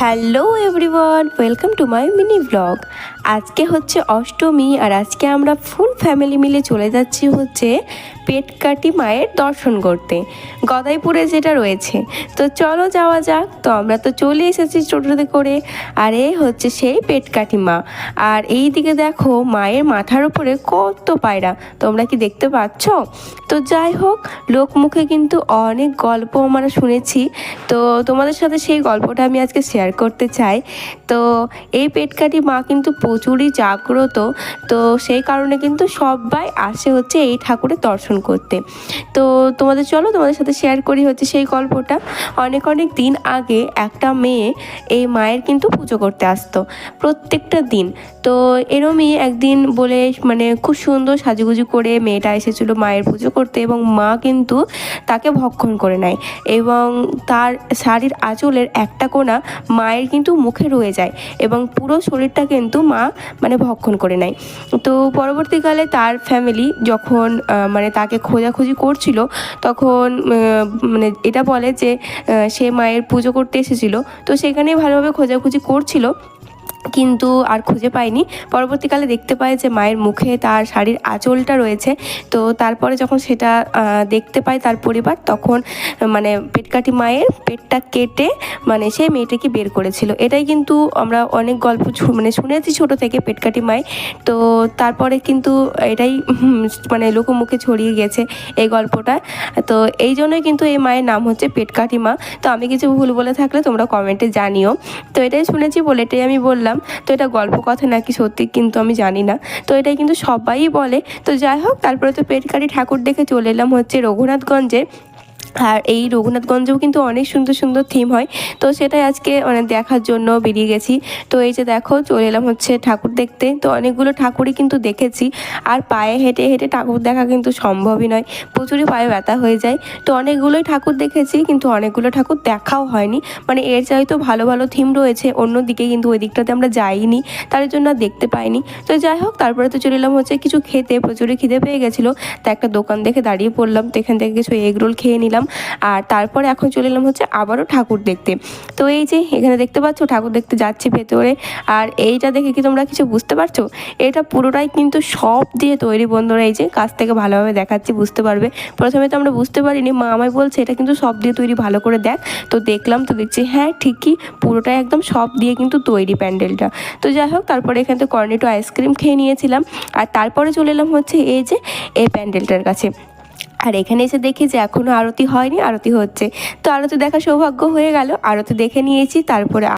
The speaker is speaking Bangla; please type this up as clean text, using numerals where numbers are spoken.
Hello everyone, welcome to my mini blog. আজকে হচ্ছে অষ্টমী, আর আজকে আমরা ফুল ফ্যামিলি মিলে চলে যাচ্ছি হচ্ছে পেটকাটি মায়ের দর্শন করতে, গদাইপুরে যেটা রয়েছে। তো চলো যাওয়া যাক। তো আমরা তো চলে এসেছি টোটোতে করে, আর এই হচ্ছে সেই পেটকাটি মা। আর এই দিকে দেখো মায়ের মাথার উপরে কত পায়রা, তোমরা কি দেখতে পাচ্ছ? তো যাই হোক, লোকমুখে কিন্তু অনেক গল্প আমরা শুনেছি, তো তোমাদের সাথে সেই গল্পটা আমি আজকে শেয়ার করতে চাই। তো এই পেটকাটি মা কিন্তু প্রচুরই জাগ্রত, তো সেই কারণে কিন্তু সবাই আসে হচ্ছে এই ঠাকুরের দর্শন করতে। তো তোমাদের সাথে শেয়ার করি হচ্ছে সেই গল্পটা। অনেক অনেক দিন আগে একটা মেয়ে এই মায়ের কিন্তু পুজো করতে আসতো প্রত্যেকটা দিন। তো এরমই একদিন বলে মানে খুব সুন্দর সাজুগুজু করে মেয়েটা এসেছিল মায়ের পুজো করতে, এবং মা কিন্তু তাকে ভক্ষণ করে নেয়, এবং তার শাড়ির আঁচলের একটা কোণা মায়ের কিন্তু মুখে রয়ে যায়, এবং পুরো শরীরটা কিন্তু মা মানে ভক্ষণ করে নেয়। তো পরবর্তীকালে তার ফ্যামিলি যখন মানে তাকে খোঁজাখুঁজি করছিল, তখন মানে এটা বলে যে সে মায়ের পুজো করতে এসেছিলো, তো সেখানেই ভালোভাবে খোঁজাখুঁজি করছিল, কিন্তু আর খুঁজে পায়নি। পরবর্তীকালে দেখতে পায় যে মায়ের মুখে তার শাড়ির আঁচলটা রয়েছে। তো তারপরে যখন সেটা দেখতে পায় তার পরিবার, তখন মানে পেটকাটি মায়ের পেটটা কেটে মানে সেই মেয়েটাকে বের করেছিল। এটাই কিন্তু আমরা অনেক গল্প মানে শুনেছি ছোটো থেকে পেটকাটি মায়ের। তো তারপরে কিন্তু এটাই মানে লোকমুখে ছড়িয়ে গেছে এই গল্পটা। তো এই জন্যই কিন্তু এই মায়ের নাম হচ্ছে পেটকাটি মা। তো আমি কিছু ভুল বলে থাকলে তোমরা কমেন্টে জানিও। তো এটাই শুনেছি বলে এটাই আমি বললাম। তো এটা গল্প কথা নাকি সত্যি কিন্তু আমি জানি না, তো এটাই কিন্তু সবাই বলে। তো যাই হোক, তারপরে তো পেটকাটি ঠাকুর দেখে চলে এলাম হচ্ছে রঘুনাথগঞ্জে। আর এই রঘুনাথগঞ্জেও কিন্তু অনেক সুন্দর সুন্দর থিম হয়, তো সেটাই আজকে মানে দেখার জন্য বেরিয়ে গেছি। তো এই যে দেখো চলে এলাম হচ্ছে ঠাকুর দেখতে। তো অনেকগুলো ঠাকুরই কিন্তু দেখেছি, আর পায়ে হেঁটে হেঁটে ঠাকুর দেখা কিন্তু সম্ভবই নয়, প্রচুরই পায়ে ব্যথা হয়ে যায়। তো অনেকগুলোই ঠাকুর দেখেছি, কিন্তু অনেকগুলো ঠাকুর দেখাও হয়নি, মানে এর চাইতেও ভালো ভালো থিম রয়েছে অন্যদিকে, কিন্তু ওই দিকটাতে আমরা যাইনি, তার জন্য আর দেখতে পাইনি। তো যাই হোক, তারপরে তো চলে এলাম হচ্ছে কিছু খেতে, প্রচুরই খিদে পেয়ে গেছিলো। তো একটা দোকান দেখে দাঁড়িয়ে পড়লাম, তো এখান থেকে কিছু এগ রোল খেয়ে নিলাম। আর তারপরে এখন চলে এলাম হচ্ছে আবারও ঠাকুর দেখতে। তো এই যে এখানে দেখতে পাচ্ছ ঠাকুর দেখতে যাচ্ছি ভেতরে। আর এইটা দেখে কি তোমরা কিছু বুঝতে পারছো? এটা পুরোটাই কিন্তু সব দিয়ে তৈরি বন্ধুরা, এই যে কাছ থেকে ভালোভাবে দেখাচ্ছি বুঝতে পারবে। প্রথমে তো আমরা বুঝতে পারিনি, মা আমায় বলছে এটা কিন্তু সব দিয়ে তৈরি, ভালো করে দেখ। তো দেখলাম, তো দেখছি হ্যাঁ ঠিকই, পুরোটাই একদম সব দিয়ে কিন্তু তৈরি প্যান্ডেলটা। তো যাই হোক, তারপরে এখান থেকে কর্নেটো আইসক্রিম খেয়ে নিয়েছিলাম, আর তারপরে চলে এলাম হচ্ছে এই যে এই প্যান্ডেলটার কাছে। আর এখানে এসে দেখি যে এখনও আরতি হয়নি, আরতি হচ্ছে। তো আরতি দেখার সৌভাগ্য হয়ে গেল, আরতি দেখে নিয়েছি। তারপরে